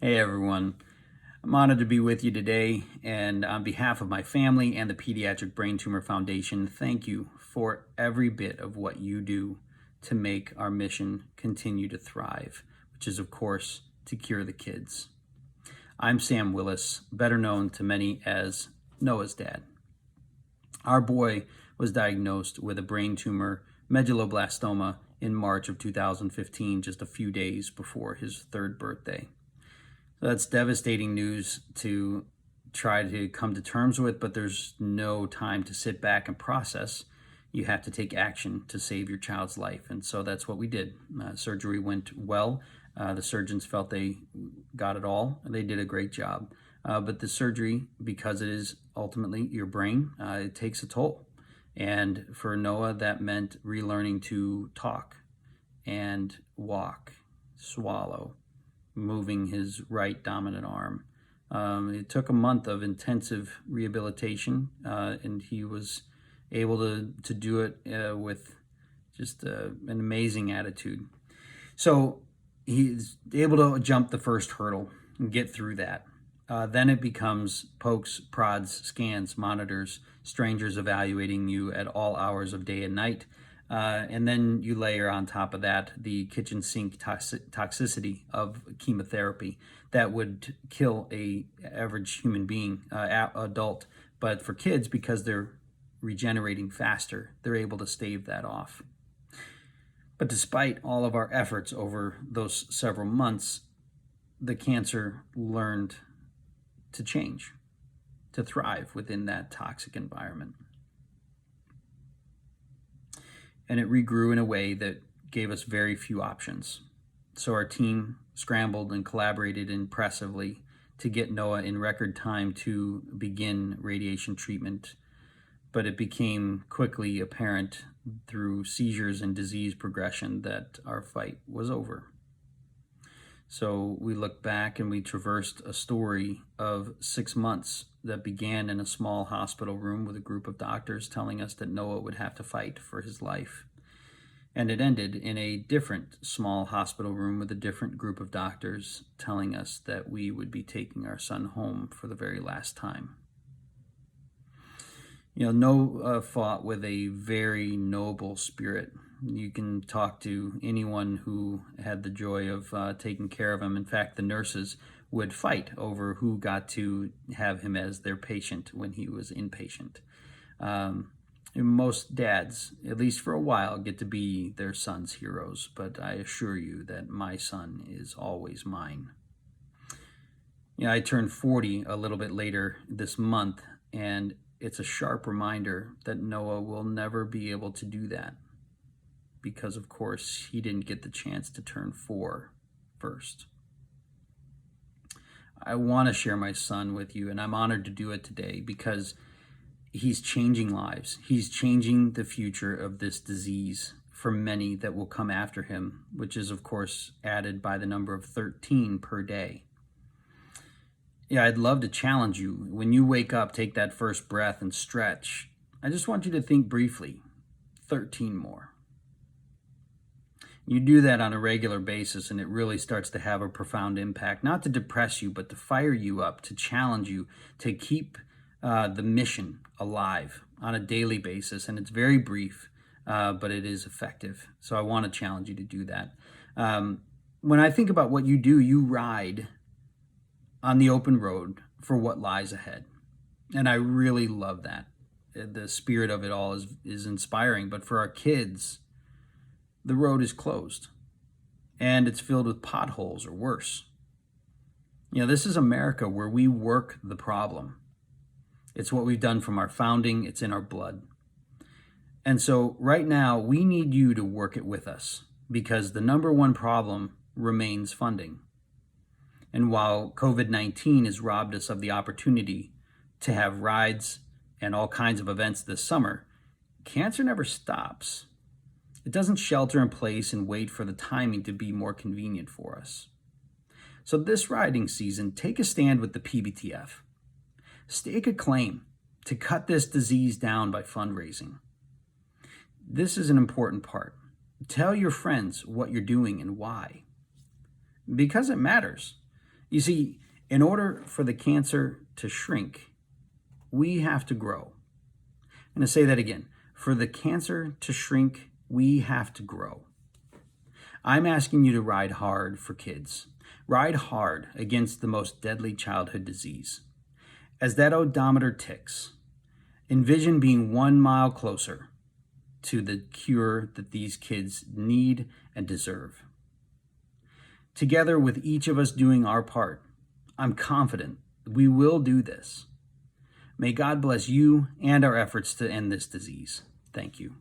Hey everyone, I'm honored to be with you today, and on behalf of my family and the Pediatric Brain Tumor Foundation, thank you for every bit of what you do to make our mission continue to thrive, which is, of course, to cure the kids. I'm Sam Willis, better known to many as Noah's dad. Our boy was diagnosed with a brain tumor, medulloblastoma, in March of 2015, just a few days before his third birthday. That's devastating news to try to come to terms with, but there's no time to sit back and process. You have to take action to save your child's life. And so that's what we did. Surgery went well. The surgeons felt they got it all. They did a great job. But the surgery, because it is ultimately your brain, it takes a toll. And for Noah, that meant relearning to talk and walk, swallow, moving his right dominant arm. It took a month of intensive rehabilitation, and he was able to do it with just an amazing attitude. So he's able to jump the first hurdle and get through that. Then it becomes pokes, prods, scans, monitors, strangers evaluating you at all hours of day and night. And then you layer on top of that the kitchen sink toxicity of chemotherapy that would kill a average human being, adult. But for kids, because they're regenerating faster, they're able to stave that off. But despite all of our efforts over those several months, the cancer learned to change, to thrive within that toxic environment. And it regrew in a way that gave us very few options. So our team scrambled and collaborated impressively to get Noah in record time to begin radiation treatment. But it became quickly apparent through seizures and disease progression that our fight was over. So we looked back and we traversed a story of 6 months that began in a small hospital room with a group of doctors telling us that Noah would have to fight for his life. And it ended in a different small hospital room with a different group of doctors telling us that we would be taking our son home for the very last time. Noah fought with a very noble spirit. You can talk to anyone who had the joy of taking care of him. In fact, the nurses would fight over who got to have him as their patient when he was inpatient. Most dads, at least for a while, get to be their son's heroes, but I assure you that my son is always mine. I turned 40 a little bit later this month, and it's a sharp reminder that Noah will never be able to do that because, of course, he didn't get the chance to turn 4 first. I want to share my son with you, and I'm honored to do it today because he's changing lives. He's changing the future of this disease for many that will come after him, which is, of course, added by the number of 13 per day. I'd love to challenge you. When you wake up, take that first breath and stretch. I just want you to think briefly, 13 more. You do that on a regular basis, and it really starts to have a profound impact, not to depress you, but to fire you up, to challenge you, to keep the mission alive on a daily basis. And it's very brief, but it is effective. So I want to challenge you to do that. When I think about what you do, you ride on the open road for what lies ahead. And I really love that. The spirit of it all is inspiring. But for our kids, the road is closed and it's filled with potholes or worse. This is America where we work the problem. It's what we've done from our founding. It's in our blood. And so right now we need you to work it with us because the number one problem remains funding. And while COVID-19 has robbed us of the opportunity to have rides and all kinds of events this summer, cancer never stops. It doesn't shelter in place and wait for the timing to be more convenient for us. So this riding season, take a stand with the PBTF. Stake a claim to cut this disease down by fundraising. This is an important part. Tell your friends what you're doing and why. Because it matters. You see, in order for the cancer to shrink, we have to grow. I'm going to say that again. For the cancer to shrink, we have to grow. I'm asking you to ride hard for kids. Ride hard against the most deadly childhood disease. As that odometer ticks, envision being 1 mile closer to the cure that these kids need and deserve. Together with each of us doing our part, I'm confident we will do this. May God bless you and our efforts to end this disease. Thank you.